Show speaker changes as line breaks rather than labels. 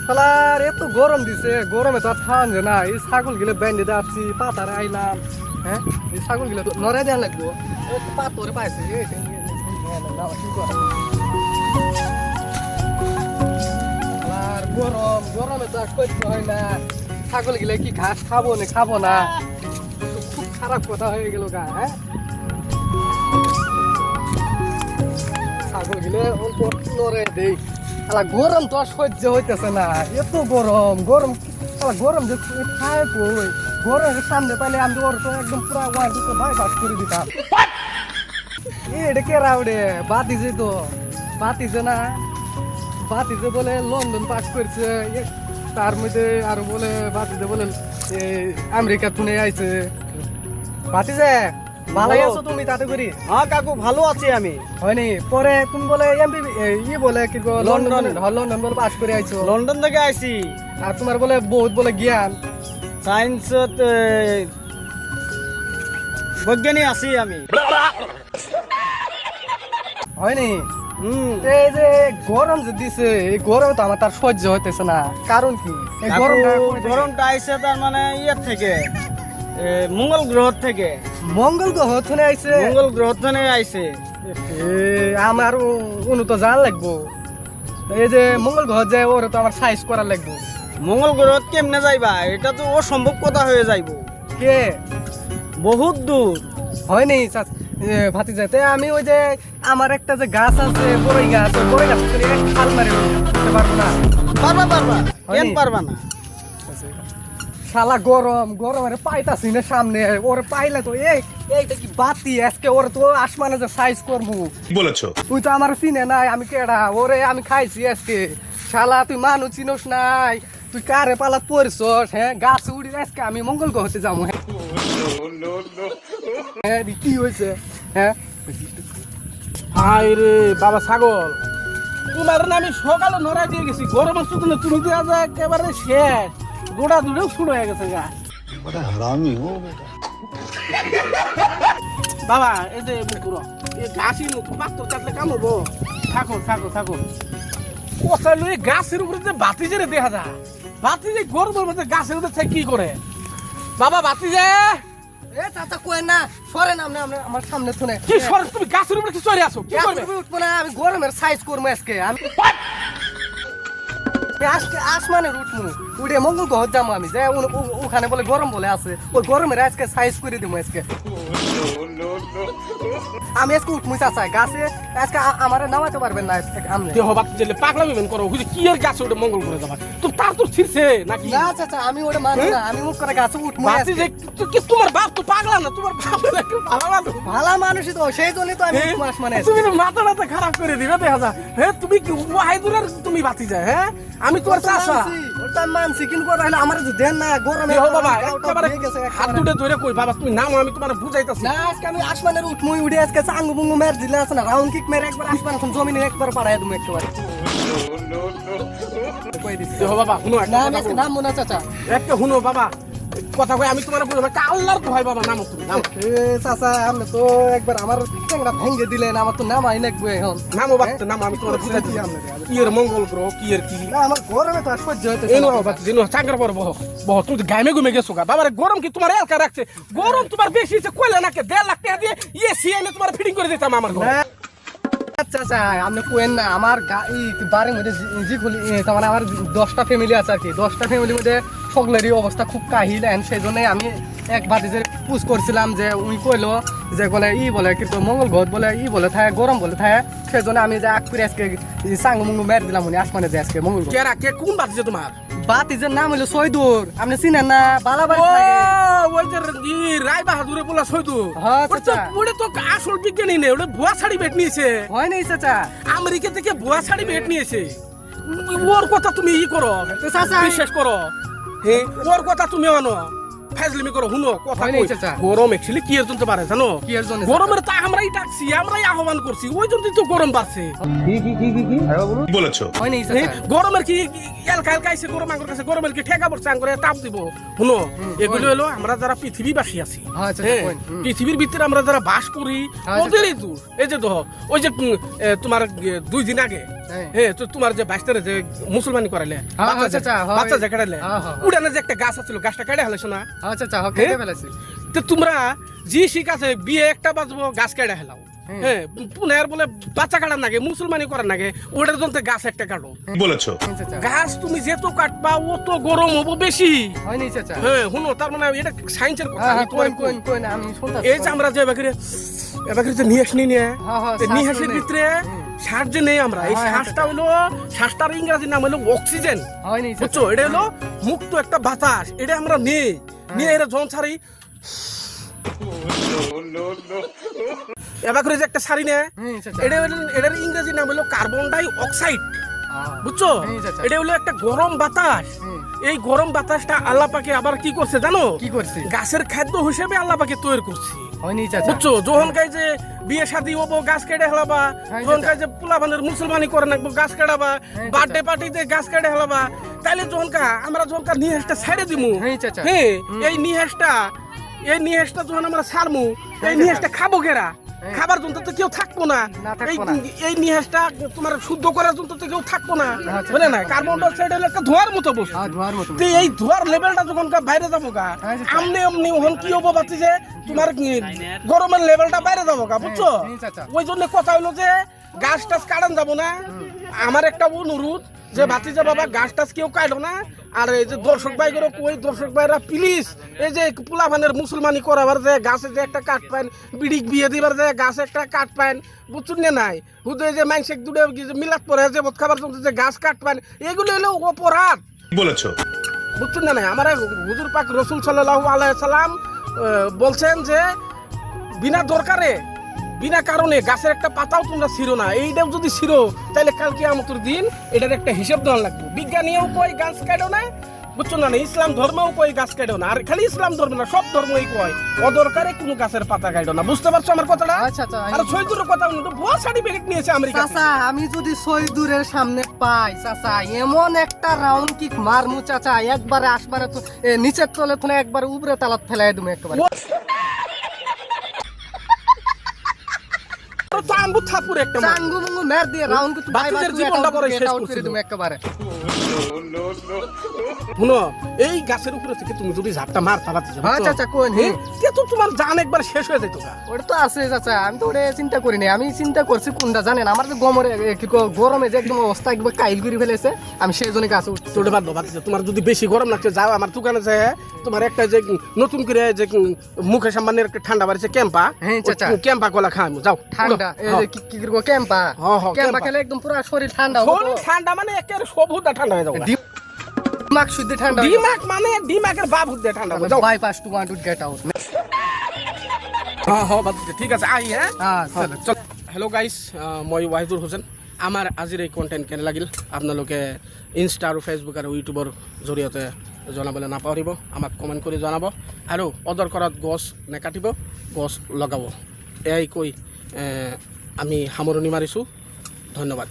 শালার এত গরম দিছে, গরমে তো আর থান যে না। এই ছাগল গিলে ব্যান্ডে যাচ্ছি, পাতারে আইলাম। হ্যাঁ, এই ছাগল গিলে তো নড়াই দেওয়া লাগবো। পাতরে পাইছে আর গরম, গরমে তো আর সহ্য হয় না। ছাগল গিলে কি ঘাস খাবো না খাবো না, খুব খারাপ কথা হয়ে গেল গা। হ্যাঁ, ছাগল গিলে অল্প নড়ে দেই। গরম তো আর সহ্য হইতেছে না, এত গরম। গরম গরম যে খায় কই, গরমের সামনে পাইলে আমি ওর তো একদম পুরা ওয়ার দুটো বাইপাস করে দিতাম। এটা কে রাউডে বাতিছে তো, বাতিছে না, বাতিছে বলে লন্ডন পাস করছে, তার মধ্যে আরো বলে বাতিছে বলে আমেরিকা তুনে আইছে। বাতিছে ভালোই আছো তুমি? তাতে করি
হ্যাঁ কাকু ভালো আছি আমি।
হয়নি পরে তুমি বলে বলে কি লন্ডন, লন্ডন বলে পাস করে আইছো।
লন্ডন থেকে আইছি।
আর তোমার বলে বহুত বলে জ্ঞান,
সায়েন্স বৈজ্ঞানিক আছি আমি।
হয়নি? এই যে গরম যে দিছে, এই গরম তো আমার তার সহ্য হইতেছে না। কারণ কি এই
গরমটা আইছে তার মানে ইয়ের থেকে, মঙ্গল গ্রহ থেকে।
মঙ্গল গ্রহ থেকে আইছে?
মঙ্গল গ্রহ থেকে আইছে।
আমার অনু তো জানা লাগবো। এই যে মঙ্গল গ্রহ যে ওর তো আমার সাইজ করা লাগবো।
মঙ্গল গ্রহ কেমনে যাইবা? এটা তো অসম্ভব কথা হয়ে যাইব।
কে?
বহুত দূর।
হয়নি ভাতি যাইতে আমি ওই যে আমার একটা যে গাছ আছে, বড়ই গাছ, বড়ই গাছ খাল মারি উঠতে পারবো না।
পারবা পারবা, কেন পারবা না?
শালা গরম, গরমের পাইতাছি না সামনে। ওর পাইলে তো এইটা কি বাতি আজকে ওর তো আসমানে যে সাইজ করবো
বলেছো।
তুই তো আমার চিনে নাই, আমি কেডা? ওরে আমি খাইছি আজকে। শালা তুই মানুষ চিনোস নাই, তুই কারে পালাত পড়ছস? হ্যাঁ, গাছ উড়ি আজকে আমি মঙ্গল গ্রহতে যাবো। হ্যাঁ, কি হয়েছে? হ্যাঁ,
হাই রে বাবা ছাগল, তোমার না আমি সকালে নড়াই দিয়ে গেছি। গরমের সুতনে তুমি দেওয়া যায় একেবারে শেষ, গোড়া দুড়েও শুরু হয়ে গেছে গা। বাবা এই যে মুকুর ঘাসি পাত্র কাটলে কামড়বো। থাকো থাকো থাকো। কোথায় লই গাছের উপরে যে বাতি যে দেখা যায়, বাতি যে গরমের মধ্যে গাছের উপরে কি করে? বাবা বাতি যে
চাচা কই না, সরে না আমার সামনে শুনে।
কি সর? তুমি গাছের উপরে কি চড়ে আসো? কি করবে?
উঠবো না, আমি গরমের সাইজ করবো আজকে। আমি আজকে আসমানের উঠবো, উঠে মঙ্গল গ্রহ যাবো আমি। যে ওখানে বলে গরম বলে আছে, ওই গরমের আজকে সাইজ করে দিব আজকে। আমি আজকে উঠবো চাচা গাছে, আজকে আমার নামাতে পারবেন না আপনি।
দেহ বাতি জেলে পাগলা বিবেন করো, কি এর গাছে ওটা মঙ্গল করে যাবা? তো তার তো ছিড়ছে নাকি?
না চাচা আমি ওটা মানি না, আমি মুখ করে গাছে উঠবো।
বাতি যে কি তোমার বাপ তো পাগলা না? তোমার বাপ একটু ভালো মানুষ।
ভালো মানুষই তো, সেই জন্যই তো আমি উঠবো আসমানে।
তুমি তো মাথাটা খারাপ করে দিবে দেখা যায়। হ্যাঁ, তুমি কি ওয়াহিদুরের তুমি বাতি যায়? হ্যাঁ, আমি তোমার চাচা।
ওটা মানছি, কিন্তু আমার যে দেন না গরমে
বাবা একেবারে হাত দুটো ধরে কই বাবা তুমি নামো, আমি তোমার বুঝাইতাছি।
না আজকে আমি আসমানের উঠবো, উঠে আজকে চাঙ্গু বুঙ্গু মের দিলে আছে না, রাউন্ড কিক মেরে একবার আসমান জমিনে একবার পাড়ায় তুমি একেবারে।
দেহ বাবা শুনো
না আমি আজকে নামবো না চাচা।
একটা শুনো বাবা কথা কই, আমি তোমার বুঝাবো। আল্লাহর ভয় বাবা, নামো তুমি নামো।
চাচা আপনি তো একবার আমার ট্যাংরা ভেঙে দিলেন, আমার তো নামাই লাগবে এখন।
নামো বাচ্চা নামো, আমি তোমার বুঝাইছি কি এর মঙ্গল গ্রহ কি এর কি।
না আমার গরমে তো আর সহ্য হইতে
এই নো বাচ্চা দিনো চাকর পর বহ বহ। তুমি গাইমে ঘুমে গেছো গা বাবার। গরম কি তোমার এলকা রাখছে? গরম তোমার বেশি হচ্ছে, কইলে নাকি 1.5 লাখ টাকা দিয়ে এসি এনে তোমার ফিটিং করে দিতাম আমার ঘরে।
আচ্ছা আচ্ছা আপনি কোয়েন না, আমার বাড়ির মধ্যে জি খুলি মানে আমার 10টা ফ্যামিলি আছে আর কি। 10টা ফ্যামিলির মধ্যে সকলেরই অবস্থা খুব কাহিল। সেই জন্যই আমি এক বাড়ি যে পুজ করছিলাম যে উনি কইলো যে বলে বলে কিন্তু মঙ্গল গ্রহ বলে বলে থাকে, গরম বলে থাকে। সেই জন্য আমি যে আগ করে আজকে সাঙ্গু মুঙ্গু মেরে দিলাম উনি আসমানে যে আজকে মঙ্গল গ্রহ।
কেরা কে কোন বাতিছে তোমার?
বাতিজের নাম হলো সৈদুর, আপনি চিনেন না? বালাবাড়ি
ওই যে রায় বাহাদুরে বলা সৈদুর।
হ্যাঁ
ওটা তো আসল বিজ্ঞানী নেই, ওটা ভুয়া শাড়ি বেট নিয়েছে।
হয় নাই চাচা?
আমেরিকা থেকে ভুয়া শাড়ি বেট নিয়েছে। ওর কথা তুমি করো, বিশ্বাস করো। হ্যাঁ, ওর কথা তুমি মানো, ফাজলিমি করো। শুনো কথা কই, গরম অ্যাকচুয়ালি কি এর জন্য পারে জানো?
কি এর জন্য?
গরমের তা আমরাই ডাকছি, আমরাই আহ্বান করছি, ওই জন্যই তো গরম বাড়ছে।
কি বলেছো?
হয় নাই চাচা?
গরমের কি এলকা এলকা আইছে গরম আঙ্গুর কাছে, গরমের কি ঠেকা পড়ছে আঙ্গুরে তাপ দিব? শুনো এগুলো হলো আমরা যারা পৃথিবীবাসী আছি, পৃথিবীর ভিতরে আমরা যারা বাস করি ওদেরই দোষ। এই যে ওই যে তোমার 2 দিন আগে
হ্যাঁ।
হে তো তোমার যে বাইস্তারে যে মুসলমানি করাইলে
হ্যাঁ,
বাচ্চা
চাচা, হয়।
বাচ্চা যে কাটাইলে
হ্যাঁ, হ্যাঁ।
উড়ানে যে একটা গাছ আছিল গাছটা কেটে হেলেছো না
আচ্ছা আচ্ছা হকে
হ্যাঁ?
ফেলেছি
তো তোমরা জি শিখাছে বিয়ে একটা বাজবো গাছ কেটে হেলাও হ্যাঁ পুনের বলে বাচ্চা কাটার নাগে মুসলমানি করার নাগে ওটার জন্য গাছ একটা কাটো
বলেছো
চাচা
গাছ তুমি যেত কাটবা ও তো গরম হবো বেশি
হয়নি চাচা
হ্যাঁ শুনো তার মানে এটা সায়েন্সের কথা
হ্যাঁ
আমি
হ্যাঁ
তোমার
কোন কোন কোন আমি শুনতাছি
এই যে আমরা যে এবারে যে নিয়ে আসনি নিয়ে
হ্যাঁ, হ্যাঁ, শ্বাস
নিহাসের
নেই।
ভিতরে শ্বাস যে নেই আমরা এই
হ্যাঁ, হ্যাঁ,
শ্বাসটা হলো শ্বাসটার ইংরেজি নাম হলো অক্সিজেন
হয়নি
বুঝছো এটা হলো মুক্ত একটা বাতাস এটা আমরা নেই নিয়ে এটা জন ছাড়ি এবার করে যে একটা শাড়ি নেয়
চাচা
এটার ইংরেজি নাম হলো কার্বন ডাই অক্সাইড বুঝছো
হ্যাঁ, চাচা।
এটা হলো একটা গরম বাতাস
হুম।
এই গরম বাতাসটা আল্লাহ পাকে আবার কি করছে জানো
কি করছি
গাছের খাদ্য হিসেবে আল্লাহ পাকে তৈরি করছে
হয়নি চাচা
বুঝছো যখন কাই যে বিয়ে শাদী হবো গাছ কেটে হেলাবা
হ্যাঁ,
যখন
চাচা।
কাই যে পোলাবানের মুসলমানি করে নাকবো গাছ কাটাবা
হ্যাঁ,
বার্থডে পার্টিতে গাছ কেটে হেলাবা তাইলে যখন আমরা যখন নিহাসটা ছাড়ে দিমু
হ্যাঁ, চাচা।
হ্যাঁ এই নিহাসটা যখন আমরা ছাড়মু এই
চাচা।
নিহাসটা খাবো কেরা
হ্যাঁ।
খাবার জন্য তো কেউ থাকবো না
না, থাকবো
এই
না।
এই নিহাসটা তোমার শুদ্ধ করার জন্য তো কেউ থাকবো না
আচ্ছা,
বুঝলে না
আচ্ছা।
কার্বন ডাই অক্সাইড হলো একটা ধোঁয়ার মতো বস্তু
হ্যাঁ ধোয়ার মতো
তো এই ধোয়ার লেভেলটা যখন বাইরে যাবো গা
হ্যাঁ, চাচা।
আমনি আমনি ওখান কি হবো বাতি যে তোমার গরমের লেভেলটা বাইরে যাবো গা বুঝছো
হ্যাঁ, চাচা।
ওই জন্য কথা হলো যে গাছ টাছ কাটান যাবো না আমার একটা অনুরোধ যে ভাতিজা বাবা গাছ টাছ কেউ কাটো না আর এই যে দর্শক ভাইগুলো কই দর্শক ভাইরা প্লিজ এই যে পোলাভানের মুসলমানি করাবার যে গাছে যে একটা কাঠ পান বিড়ি বিয়ে দিবার যে গাছে একটা কাঠ পান বুঝছুন না নাই হুদে যে মাংসেক দুটো মিলাদ পরে যে বোধ খাবার জন্য যে গাছ কাঠ পান এগুলো হলো অপরাধ
বলেছো
বুঝছেন না নাই আমার হুজুর পাক রসুল সাল্লাল্লাহু আলাইহি সাল্লাম বলছেন যে বিনা দরকারে বিনা কারণে গাছের একটা পাতাও তোমরা ছিঁড়ো না এইটাও যদি ছিঁড়ো তাহলে কাল কিয়ামতের দিন এটার একটা হিসাব দেওয়া লাগবে বিজ্ঞানীও কই গাছ কাটো না বুঝছো না ইসলাম ধর্মেও কই গাছ কাটো না আর খালি ইসলাম ধর্ম না সব ধর্মই কয় অদরকারে কোনো গাছের পাতা কাটো না বুঝতে পারছো আমার কথাটা
আচ্ছা আচ্ছা
আর সৈদুর কথা ভুয়া সার্টিফিকেট নিয়েছে আমেরিকা থেকে।
চাচা আমি যদি সৈদুরের সামনে পাই চাচা এমন একটা রাউন্ড কিক মারমু চাচা একবারে আসবারে তো নিচের তলে তো একবারে উপরে তালাত ফেলাই দেবো একবারে
ও তো আনবু থাপুর একটা মার।
চাঙ্গু মুঙ্গু মের দিয়ে রাউন্ড কিন্তু বাই
বাচ্চাদের
বাই
জীবনটা পরে শেষ
আউট করে
করছিল।
দেবো একেবারে
শুনো এই গাছের উপরে থেকে তুমি যদি ঝাপটা মারতা পারতে
হ্যাঁ চাচা কোন হে
তো তোমার জান একবার শেষ হয়ে যেত গা।
ওটা তো আছে চাচা আমি তো ওটা চিন্তা করিনি আমি চিন্তা করছি কোনটা জানেন আমার যে গমরে গরমে যে একদম অবস্থা একবার কাইল করে ফেলেছে আমি সেই জন্য গাছে উঠছি
তোরে বাদ দাও, বাদ দাও। তোমার যদি বেশি গরম লাগছে যাও আমার দোকানে যায় তোমার একটা যে নতুন করে যে মুখে সামান্য একটা ঠান্ডা বাড়িছে ক্যাম্পা
হ্যাঁ, চাচা।
ক্যাম্পা কলা খাওয়াবো যাও
ঠান্ডা এই যে কি কি করবো ক্যাম্পা
হ্যাঁ, হ্যাঁ,
ক্যাম্পা
ক্যাম্পা।
খেলে একদম পুরো শরীর ঠান্ডা হবে
শরীর ঠান্ডা মানে একের সবুদা ঠান্ডা হয়ে যাবে
দিমাগ শুদ্ধ ঠান্ডা
ডিমাক মানে ডিমাকের বাপ হুদ্দে ঠান্ডা হয়ে যাও
bypass two want to get out
হ্যাঁ হ্যাঁ বাদ দিতে। ঠিক আছে আই হ্যাঁ
চলো
চল হেল্ল' গাইজ মই ৱাহিদুৰ হুছেইন আমাৰ আজিৰ এই কণ্টেণ্ট কেনে লাগিল আপোনালোকে ইনষ্টা আৰু ফেচবুক আৰু ইউটিউবৰ জৰিয়তে জনাবলৈ নাপাহৰিব আমাক কমেণ্ট কৰি জনাব আৰু অৰ্ডাৰ কৰাত গছ নেকাটিব গছ লগাব এয়াই কৈ আমি সামৰণি মাৰিছোঁ ধন্যবাদ।